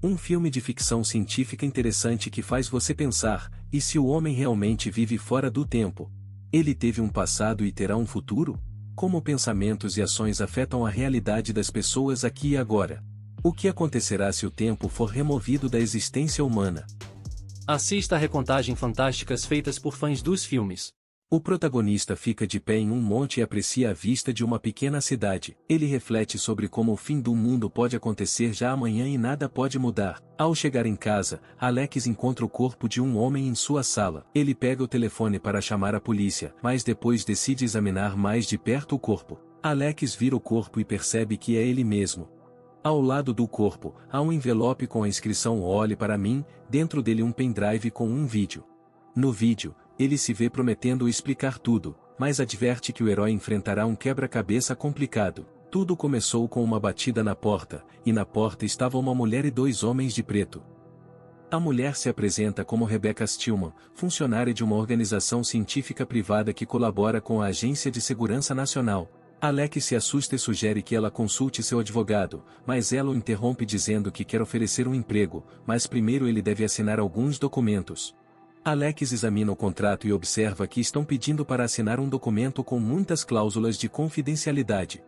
Um filme de ficção científica interessante que faz você pensar, e se o homem realmente vive fora do tempo? Ele teve um passado e terá um futuro? Como pensamentos e ações afetam a realidade das pessoas aqui e agora? O que acontecerá se o tempo for removido da existência humana? Assista a recontagem fantásticas feitas por fãs dos filmes. O protagonista fica de pé em um monte e aprecia a vista de uma pequena cidade. Ele reflete sobre como o fim do mundo pode acontecer já amanhã e nada pode mudar. Ao chegar em casa, Alex encontra o corpo de um homem em sua sala. Ele pega o telefone para chamar a polícia, mas depois decide examinar mais de perto o corpo. Alex vira o corpo e percebe que é ele mesmo. Ao lado do corpo, há um envelope com a inscrição "Olhe para mim", dentro dele um pendrive com um vídeo. No vídeo, ele se vê prometendo explicar tudo, mas adverte que o herói enfrentará um quebra-cabeça complicado. Tudo começou com uma batida na porta, e na porta estava uma mulher e dois homens de preto. A mulher se apresenta como Rebecca Stillman, funcionária de uma organização científica privada que colabora com a Agência de Segurança Nacional. Alex se assusta e sugere que ela consulte seu advogado, mas ela o interrompe dizendo que quer oferecer um emprego, mas primeiro ele deve assinar alguns documentos. Alex examina o contrato e observa que estão pedindo para assinar um documento com muitas cláusulas de confidencialidade.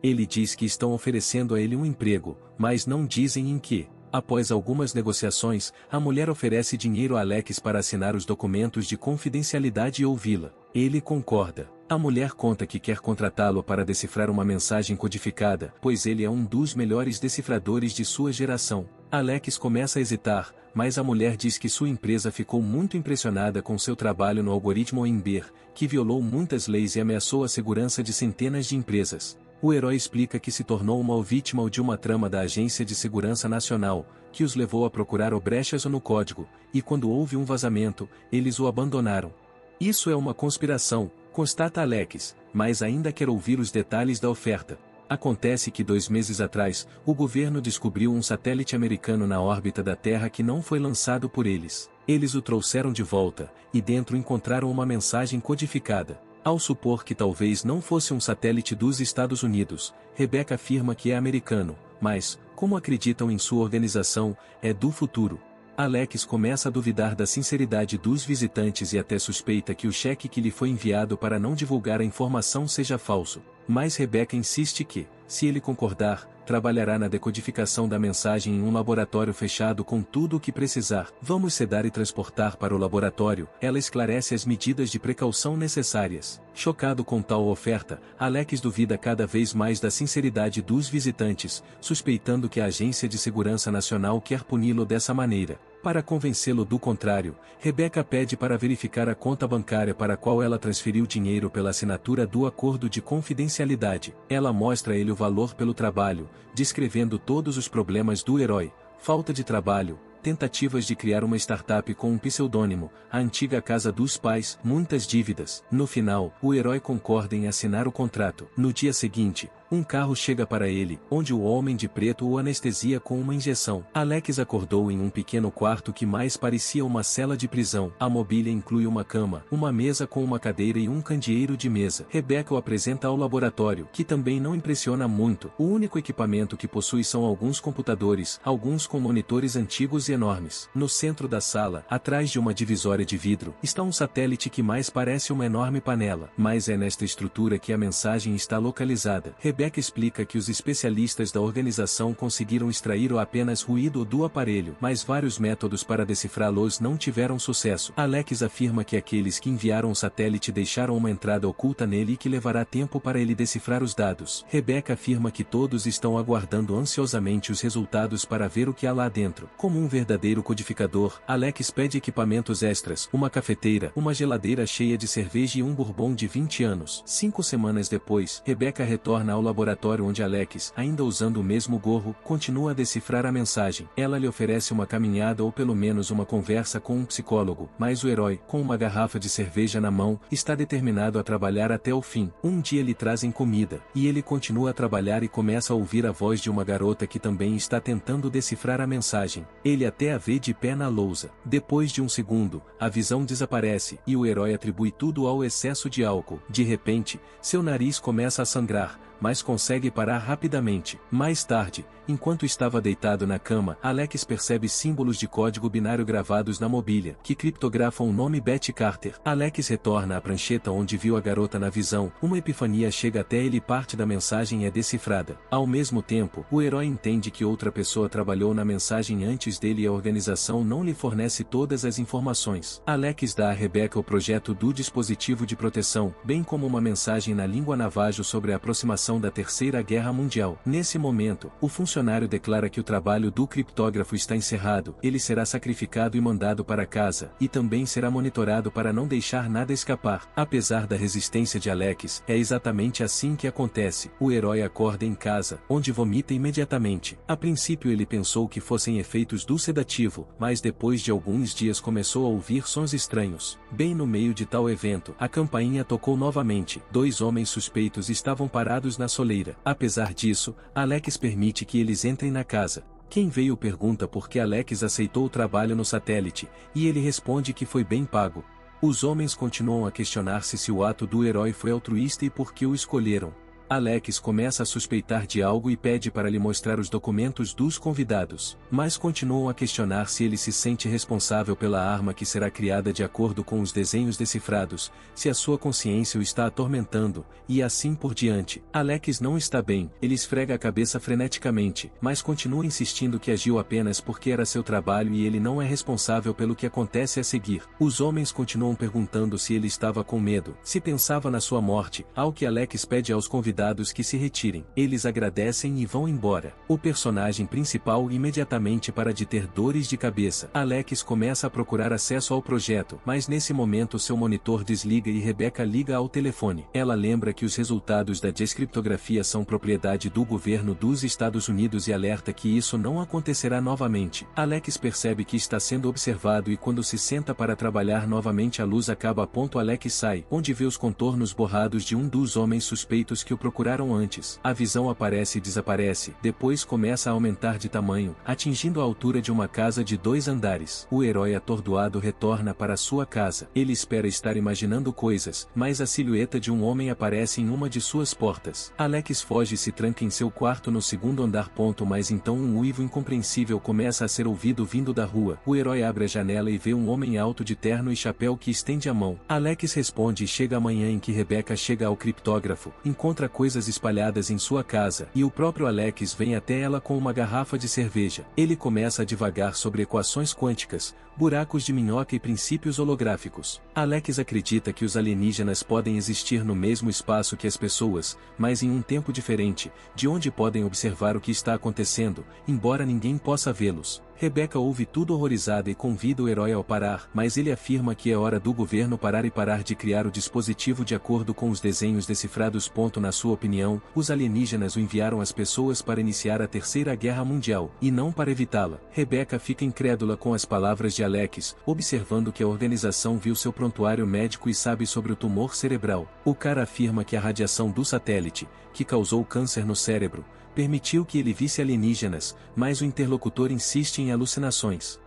Ele diz que estão oferecendo a ele um emprego, mas não dizem em que. Após algumas negociações, a mulher oferece dinheiro a Alex para assinar os documentos de confidencialidade e ouvi-la. Ele concorda. A mulher conta que quer contratá-lo para decifrar uma mensagem codificada, pois ele é um dos melhores decifradores de sua geração. Alex começa a hesitar, mas a mulher diz que sua empresa ficou muito impressionada com seu trabalho no algoritmo Ember, que violou muitas leis e ameaçou a segurança de centenas de empresas. O herói explica que se tornou uma vítima de uma trama da Agência de Segurança Nacional, que os levou a procurar brechas no código, e quando houve um vazamento, eles o abandonaram. Isso é uma conspiração, constata Alex, mas ainda quer ouvir os detalhes da oferta. Acontece que 2 meses atrás, o governo descobriu um satélite americano na órbita da Terra que não foi lançado por eles. Eles o trouxeram de volta, e dentro encontraram uma mensagem codificada. Ao supor que talvez não fosse um satélite dos Estados Unidos, Rebecca afirma que é americano, mas, como acreditam em sua organização, é do futuro. Alex começa a duvidar da sinceridade dos visitantes e até suspeita que o cheque que lhe foi enviado para não divulgar a informação seja falso. Mas Rebecca insiste que, se ele concordar, trabalhará na decodificação da mensagem em um laboratório fechado com tudo o que precisar. Vamos sedar e transportar para o laboratório. Ela esclarece as medidas de precaução necessárias. Chocado com tal oferta, Alex duvida cada vez mais da sinceridade dos visitantes, suspeitando que a Agência de Segurança Nacional quer puni-lo dessa maneira. Para convencê-lo do contrário, Rebecca pede para verificar a conta bancária para a qual ela transferiu dinheiro pela assinatura do acordo de confidencialidade. Ela mostra a ele o valor pelo trabalho, descrevendo todos os problemas do herói: falta de trabalho, tentativas de criar uma startup com um pseudônimo, a antiga casa dos pais, muitas dívidas. No final, o herói concorda em assinar o contrato. No dia seguinte, um carro chega para ele, onde o homem de preto o anestesia com uma injeção. Alex acordou em um pequeno quarto que mais parecia uma cela de prisão. A mobília inclui uma cama, uma mesa com uma cadeira e um candeeiro de mesa. Rebecca o apresenta ao laboratório, que também não impressiona muito. O único equipamento que possui são alguns computadores, alguns com monitores antigos e enormes. No centro da sala, atrás de uma divisória de vidro, está um satélite que mais parece uma enorme panela, mas é nesta estrutura que a mensagem está localizada. Rebecca explica que os especialistas da organização conseguiram extrair apenas ruído do aparelho, mas vários métodos para decifrá-los não tiveram sucesso. Alex afirma que aqueles que enviaram o satélite deixaram uma entrada oculta nele e que levará tempo para ele decifrar os dados. Rebecca afirma que todos estão aguardando ansiosamente os resultados para ver o que há lá dentro. Como um verdadeiro codificador, Alex pede equipamentos extras, uma cafeteira, uma geladeira cheia de cerveja e um bourbon de 20 anos. 5 semanas depois, Rebecca retorna ao laboratório onde Alex, ainda usando o mesmo gorro, continua a decifrar a mensagem. Ela lhe oferece uma caminhada ou pelo menos uma conversa com um psicólogo, mas o herói, com uma garrafa de cerveja na mão, está determinado a trabalhar até o fim. Um dia lhe trazem comida, e ele continua a trabalhar e começa a ouvir a voz de uma garota que também está tentando decifrar a mensagem. Ele até a vê de pé na lousa. Depois de um segundo, a visão desaparece, e o herói atribui tudo ao excesso de álcool. De repente, seu nariz começa a sangrar, mas consegue parar rapidamente. Mais tarde, Enquanto estava deitado na cama, Alex percebe símbolos de código binário gravados na mobília, que criptografam o nome Betty Carter. Alex retorna à prancheta onde viu a garota na visão. Uma epifania chega até ele e parte da mensagem é decifrada. Ao mesmo tempo, o herói entende que outra pessoa trabalhou na mensagem antes dele e a organização não lhe fornece todas as informações. Alex dá a Rebecca o projeto do dispositivo de proteção, bem como uma mensagem na língua navajo sobre a aproximação da Terceira Guerra Mundial. Nesse momento, o funcionário declara que o trabalho do criptógrafo está encerrado, ele será sacrificado e mandado para casa, e também será monitorado para não deixar nada escapar. Apesar da resistência de Alex, é exatamente assim que acontece. O herói acorda em casa, onde vomita imediatamente. A princípio ele pensou que fossem efeitos do sedativo, mas depois de alguns dias começou a ouvir sons estranhos. Bem no meio de tal evento, a campainha tocou novamente. 2 homens suspeitos estavam parados na soleira. Apesar disso, Alex permite que eles entrem na casa. Quem veio pergunta por que Alex aceitou o trabalho no satélite, e ele responde que foi bem pago. Os homens continuam a questionar-se se o ato do herói foi altruísta e por que o escolheram. Alex começa a suspeitar de algo e pede para lhe mostrar os documentos dos convidados, mas continuam a questionar se ele se sente responsável pela arma que será criada de acordo com os desenhos decifrados, se a sua consciência o está atormentando, e assim por diante. Alex não está bem, ele esfrega a cabeça freneticamente, mas continua insistindo que agiu apenas porque era seu trabalho e ele não é responsável pelo que acontece a seguir. Os homens continuam perguntando se ele estava com medo, se pensava na sua morte, ao que Alex pede aos convidados que se retirem. Eles agradecem e vão embora. O personagem principal imediatamente para de ter dores de cabeça. Alex começa a procurar acesso ao projeto, mas nesse momento seu monitor desliga e Rebecca liga ao telefone. Ela lembra que os resultados da descriptografia são propriedade do governo dos Estados Unidos e alerta que isso não acontecerá novamente. Alex percebe que está sendo observado e quando se senta para trabalhar novamente a luz acaba. Alex sai, onde vê os contornos borrados de um dos homens suspeitos que o procuraram antes. A visão aparece e desaparece, depois começa a aumentar de tamanho, atingindo a altura de uma casa de 2 andares. O herói atordoado retorna para sua casa. Ele espera estar imaginando coisas, mas a silhueta de um homem aparece em uma de suas portas. Alex foge e se tranca em seu quarto no 2º andar. Mas então um uivo incompreensível começa a ser ouvido vindo da rua. O herói abre a janela e vê um homem alto de terno e chapéu que estende a mão. Alex responde e chega a manhã em que Rebecca chega ao criptógrafo, encontra coisas espalhadas em sua casa, e o próprio Alex vem até ela com uma garrafa de cerveja. Ele começa a divagar sobre equações quânticas, buracos de minhoca e princípios holográficos. Alex acredita que os alienígenas podem existir no mesmo espaço que as pessoas, mas em um tempo diferente, de onde podem observar o que está acontecendo, embora ninguém possa vê-los. Rebecca ouve tudo horrorizada e convida o herói a parar, mas ele afirma que é hora do governo parar de criar o dispositivo de acordo com os desenhos decifrados. Na sua opinião, os alienígenas o enviaram às pessoas para iniciar a Terceira Guerra Mundial, e não para evitá-la. Rebecca fica incrédula com as palavras de Alex, observando que a organização viu seu prontuário médico e sabe sobre o tumor cerebral. O cara afirma que a radiação do satélite, que causou câncer no cérebro, permitiu que ele visse alienígenas, mas o interlocutor insiste em alucinações.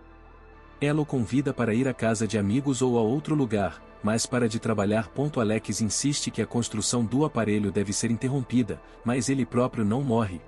Ela o convida para ir à casa de amigos ou a outro lugar, mas para de trabalhar. Alex insiste que a construção do aparelho deve ser interrompida, mas ele próprio não morre.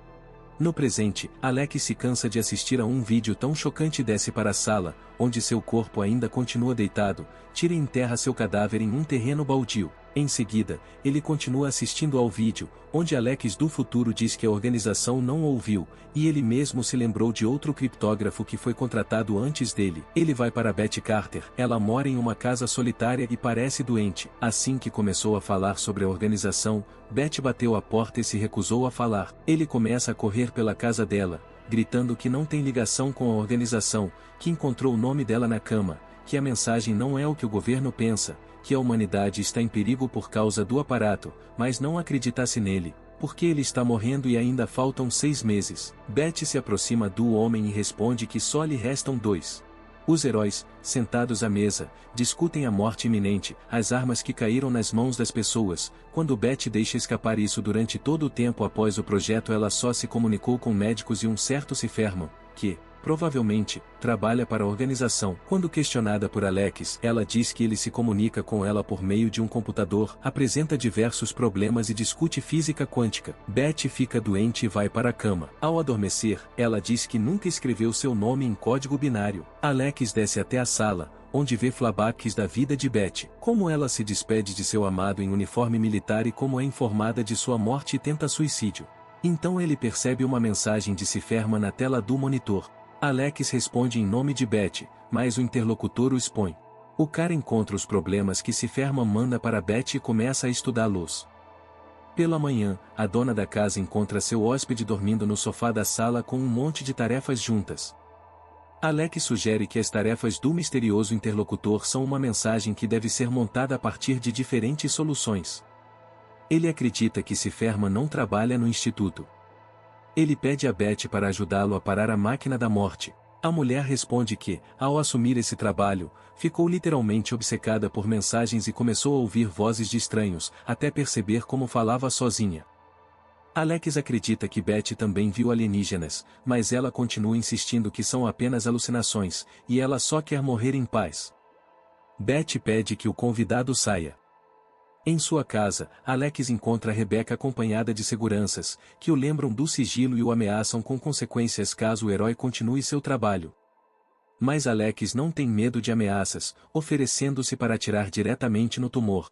No presente, Alex se cansa de assistir a um vídeo tão chocante e desce para a sala, onde seu corpo ainda continua deitado, tira e enterra seu cadáver em um terreno baldio. Em seguida, ele continua assistindo ao vídeo, onde Alex do futuro diz que a organização não o ouviu, e ele mesmo se lembrou de outro criptógrafo que foi contratado antes dele. Ele vai para Betty Carter. Ela mora em uma casa solitária e parece doente. Assim que começou a falar sobre a organização, Betty bateu a porta e se recusou a falar. Ele começa a correr pela casa dela, gritando que não tem ligação com a organização, que encontrou o nome dela na cama, que a mensagem não é o que o governo pensa, que a humanidade está em perigo por causa do aparato, mas não acreditasse nele, porque ele está morrendo e ainda faltam 6 meses. Betty se aproxima do homem e responde que só lhe restam 2. Os heróis, sentados à mesa, discutem a morte iminente, as armas que caíram nas mãos das pessoas. Quando Betty deixa escapar isso durante todo o tempo após o projeto, ela só se comunicou com médicos e um certo Ciferman, que, provavelmente, trabalha para a organização. Quando questionada por Alex, ela diz que ele se comunica com ela por meio de um computador, apresenta diversos problemas e discute física quântica. Beth fica doente e vai para a cama. Ao adormecer, ela diz que nunca escreveu seu nome em código binário. Alex desce até a sala, onde vê flashbacks da vida de Beth, como ela se despede de seu amado em uniforme militar e como é informada de sua morte e tenta suicídio. Então ele percebe uma mensagem de Ciferman na tela do monitor. Alex responde em nome de Beth, mas o interlocutor o expõe. O cara encontra os problemas que Ciferman manda para Beth e começa a estudá-los. Pela manhã, a dona da casa encontra seu hóspede dormindo no sofá da sala com um monte de tarefas juntas. Alex sugere que as tarefas do misterioso interlocutor são uma mensagem que deve ser montada a partir de diferentes soluções. Ele acredita que Ciferman não trabalha no instituto. Ele pede a Beth para ajudá-lo a parar a máquina da morte. A mulher responde que, ao assumir esse trabalho, ficou literalmente obcecada por mensagens e começou a ouvir vozes de estranhos, até perceber como falava sozinha. Alex acredita que Beth também viu alienígenas, mas ela continua insistindo que são apenas alucinações, e ela só quer morrer em paz. Beth pede que o convidado saia. Em sua casa, Alex encontra Rebecca acompanhada de seguranças, que o lembram do sigilo e o ameaçam com consequências caso o herói continue seu trabalho. Mas Alex não tem medo de ameaças, oferecendo-se para atirar diretamente no tumor.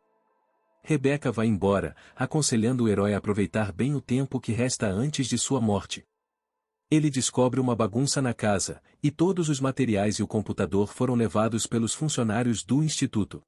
Rebecca vai embora, aconselhando o herói a aproveitar bem o tempo que resta antes de sua morte. Ele descobre uma bagunça na casa, e todos os materiais e o computador foram levados pelos funcionários do instituto.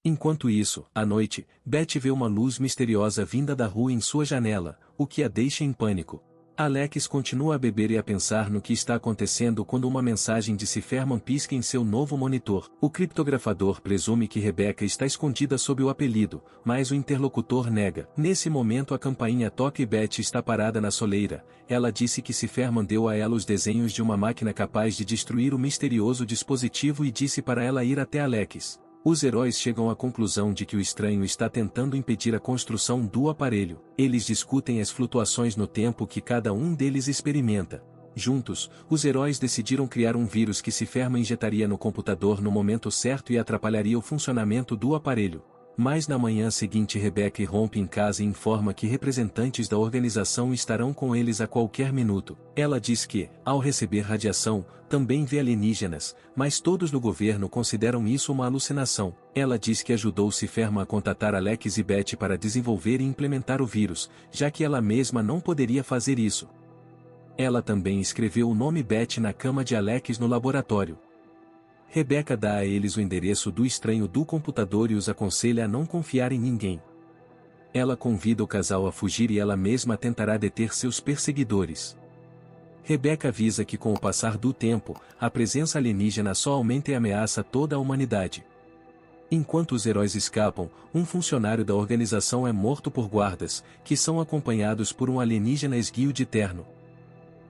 Enquanto isso, à noite, Beth vê uma luz misteriosa vinda da rua em sua janela, o que a deixa em pânico. Alex continua a beber e a pensar no que está acontecendo quando uma mensagem de Ciferman pisca em seu novo monitor. O criptografador presume que Rebecca está escondida sob o apelido, mas o interlocutor nega. Nesse momento a campainha toca e Beth está parada na soleira. Ela disse que Ciferman deu a ela os desenhos de uma máquina capaz de destruir o misterioso dispositivo e disse para ela ir até Alex. Os heróis chegam à conclusão de que o estranho está tentando impedir a construção do aparelho. Eles discutem as flutuações no tempo que cada um deles experimenta. Juntos, os heróis decidiram criar um vírus que Ciferman injetaria no computador no momento certo e atrapalharia o funcionamento do aparelho. Mas na manhã seguinte Rebecca irrompe em casa e informa que representantes da organização estarão com eles a qualquer minuto. Ela diz que, ao receber radiação, também vê alienígenas, mas todos no governo consideram isso uma alucinação. Ela diz que ajudou Ciferman a contatar Alex e Beth para desenvolver e implementar o vírus, já que ela mesma não poderia fazer isso. Ela também escreveu o nome Beth na cama de Alex no laboratório. Rebecca dá a eles o endereço do estranho do computador e os aconselha a não confiar em ninguém. Ela convida o casal a fugir e ela mesma tentará deter seus perseguidores. Rebecca avisa que com o passar do tempo, a presença alienígena só aumenta e ameaça toda a humanidade. Enquanto os heróis escapam, um funcionário da organização é morto por guardas, que são acompanhados por um alienígena esguio de terno.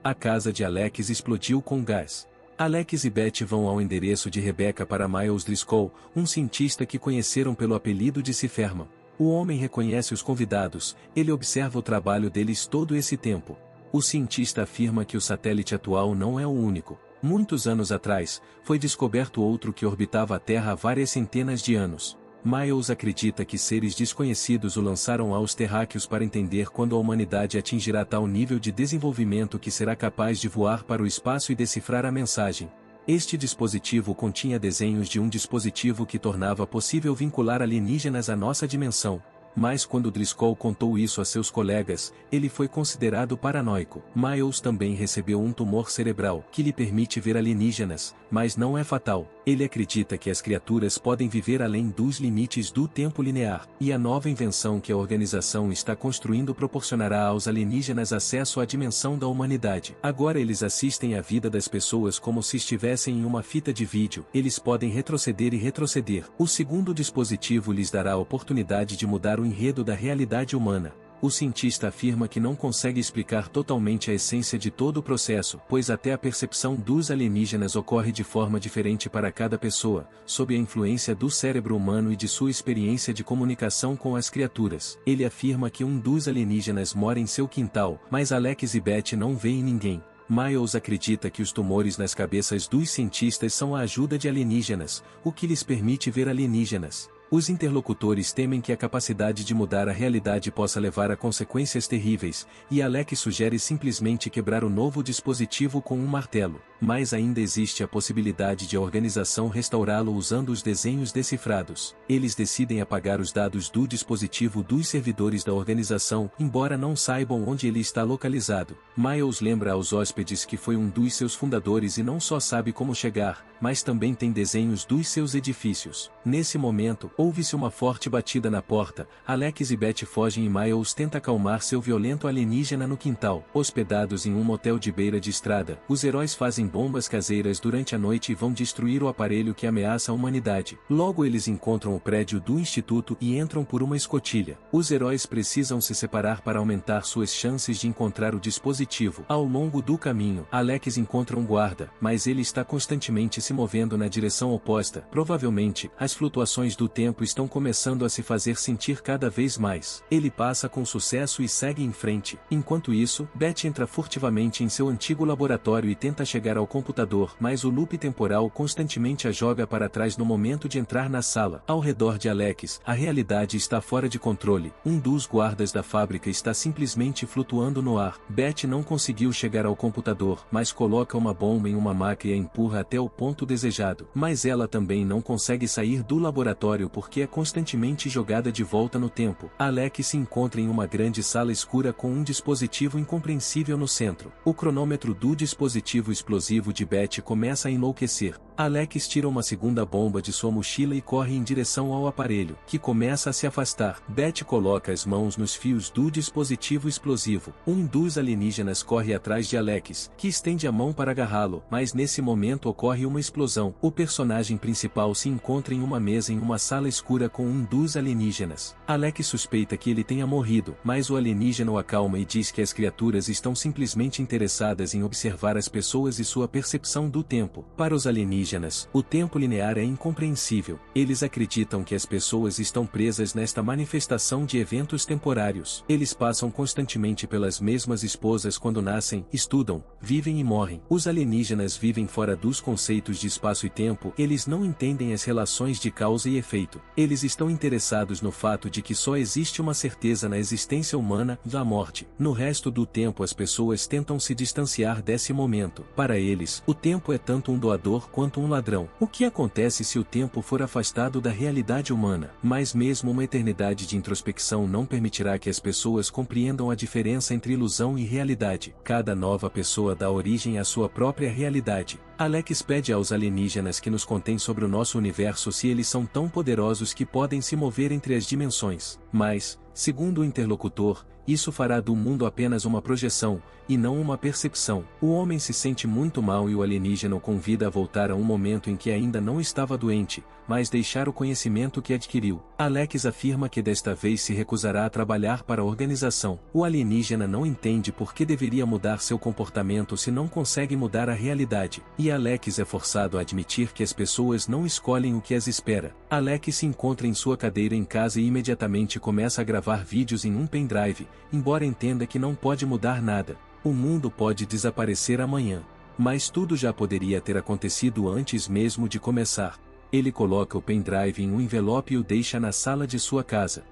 A casa de Alex explodiu com gás. Alex e Beth vão ao endereço de Rebecca para Miles Driscoll, um cientista que conheceram pelo apelido de Ciferman. O homem reconhece os convidados, ele observa o trabalho deles todo esse tempo. O cientista afirma que o satélite atual não é o único. Muitos anos atrás, foi descoberto outro que orbitava a Terra há várias centenas de anos. Miles acredita que seres desconhecidos o lançaram aos terráqueos para entender quando a humanidade atingirá tal nível de desenvolvimento que será capaz de voar para o espaço e decifrar a mensagem. Este dispositivo continha desenhos de um dispositivo que tornava possível vincular alienígenas à nossa dimensão. Mas quando Driscoll contou isso a seus colegas, ele foi considerado paranoico. Miles também recebeu um tumor cerebral que lhe permite ver alienígenas, mas não é fatal. Ele acredita que as criaturas podem viver além dos limites do tempo linear, e a nova invenção que a organização está construindo proporcionará aos alienígenas acesso à dimensão da humanidade. Agora eles assistem à vida das pessoas como se estivessem em uma fita de vídeo. Eles podem retroceder e retroceder. O segundo dispositivo lhes dará a oportunidade de mudar o enredo da realidade humana. O cientista afirma que não consegue explicar totalmente a essência de todo o processo, pois até a percepção dos alienígenas ocorre de forma diferente para cada pessoa, sob a influência do cérebro humano e de sua experiência de comunicação com as criaturas. Ele afirma que um dos alienígenas mora em seu quintal, mas Alex e Beth não veem ninguém. Miles acredita que os tumores nas cabeças dos cientistas são a ajuda de alienígenas, o que lhes permite ver alienígenas. Os interlocutores temem que a capacidade de mudar a realidade possa levar a consequências terríveis, e Alex sugere simplesmente quebrar o novo dispositivo com um martelo, mas ainda existe a possibilidade de a organização restaurá-lo usando os desenhos decifrados. Eles decidem apagar os dados do dispositivo dos servidores da organização, embora não saibam onde ele está localizado. Miles lembra aos hóspedes que foi um dos seus fundadores e não só sabe como chegar, mas também tem desenhos dos seus edifícios. Nesse momento, ouve-se uma forte batida na porta. Alex e Beth fogem e Miles tenta acalmar seu violento alienígena no quintal. Hospedados em um motel de beira de estrada, os heróis fazem bombas caseiras durante a noite e vão destruir o aparelho que ameaça a humanidade. Logo eles encontram o prédio do instituto e entram por uma escotilha. Os heróis precisam se separar para aumentar suas chances de encontrar o dispositivo. Ao longo do caminho, Alex encontra um guarda, mas ele está constantemente se movendo na direção oposta. Provavelmente, as flutuações do tempo estão começando a se fazer sentir cada vez mais. Ele passa com sucesso e segue em frente. Enquanto isso, Beth entra furtivamente em seu antigo laboratório e tenta chegar ao computador, mas o loop temporal constantemente a joga para trás no momento de entrar na sala. Ao redor de Alex, a realidade está fora de controle. Um dos guardas da fábrica está simplesmente flutuando no ar. Beth não conseguiu chegar ao computador, mas coloca uma bomba em uma máquina e a empurra até o ponto desejado. Mas ela também não consegue sair do laboratório porque é constantemente jogada de volta no tempo. Alex se encontra em uma grande sala escura com um dispositivo incompreensível no centro. O cronômetro do dispositivo explosivo de Beth começa a enlouquecer. Alex tira uma segunda bomba de sua mochila e corre em direção ao aparelho, que começa a se afastar. Beth coloca as mãos nos fios do dispositivo explosivo. Um dos alienígenas corre atrás de Alex, que estende a mão para agarrá-lo, mas nesse momento ocorre uma explosão. O personagem principal se encontra em uma mesa em uma sala escura com um dos alienígenas. Alex suspeita que ele tenha morrido, mas o alienígena o acalma e diz que as criaturas estão simplesmente interessadas em observar as pessoas e sua percepção do tempo. Para os alienígenas, o tempo linear é incompreensível. Eles acreditam que as pessoas estão presas nesta manifestação de eventos temporários. Eles passam constantemente pelas mesmas esposas quando nascem, estudam, vivem e morrem. Os alienígenas vivem fora dos conceitos de espaço e tempo. Eles não entendem as relações de causa e efeito. Eles estão interessados no fato de que só existe uma certeza na existência humana, a morte. No resto do tempo as pessoas tentam se distanciar desse momento. Para eles, o tempo é tanto um doador quanto um ladrão. O que acontece se o tempo for afastado da realidade humana? Mas mesmo uma eternidade de introspecção não permitirá que as pessoas compreendam a diferença entre ilusão e realidade. Cada nova pessoa dá origem à sua própria realidade. Alex pede aos alienígenas que nos contem sobre o nosso universo se eles são tão poderosos que podem se mover entre as dimensões. Mas, segundo o interlocutor, isso fará do mundo apenas uma projeção, e não uma percepção. O homem se sente muito mal e o alienígena o convida a voltar a um momento em que ainda não estava doente, mas deixar o conhecimento que adquiriu. Alex afirma que desta vez se recusará a trabalhar para a organização. O alienígena não entende por que deveria mudar seu comportamento se não consegue mudar a realidade. E Alex é forçado a admitir que as pessoas não escolhem o que as espera. Alex se encontra em sua cadeira em casa e imediatamente começa a gravar vídeos em um pendrive, embora entenda que não pode mudar nada. O mundo pode desaparecer amanhã. Mas tudo já poderia ter acontecido antes mesmo de começar. Ele coloca o pendrive em um envelope e o deixa na sala de sua casa.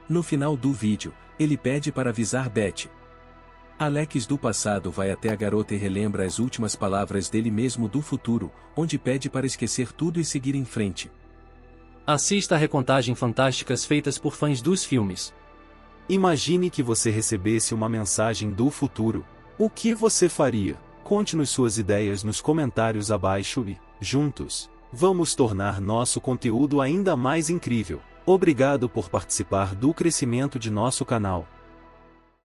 No final do vídeo, ele pede para avisar Beth. Alex do passado vai até a garota e relembra as últimas palavras dele mesmo do futuro, onde pede para esquecer tudo e seguir em frente. Assista a recontagem fantásticas feitas por fãs dos filmes. Imagine que você recebesse uma mensagem do futuro. O que você faria? Conte-nos suas ideias nos comentários abaixo e, juntos, vamos tornar nosso conteúdo ainda mais incrível. Obrigado por participar do crescimento de nosso canal.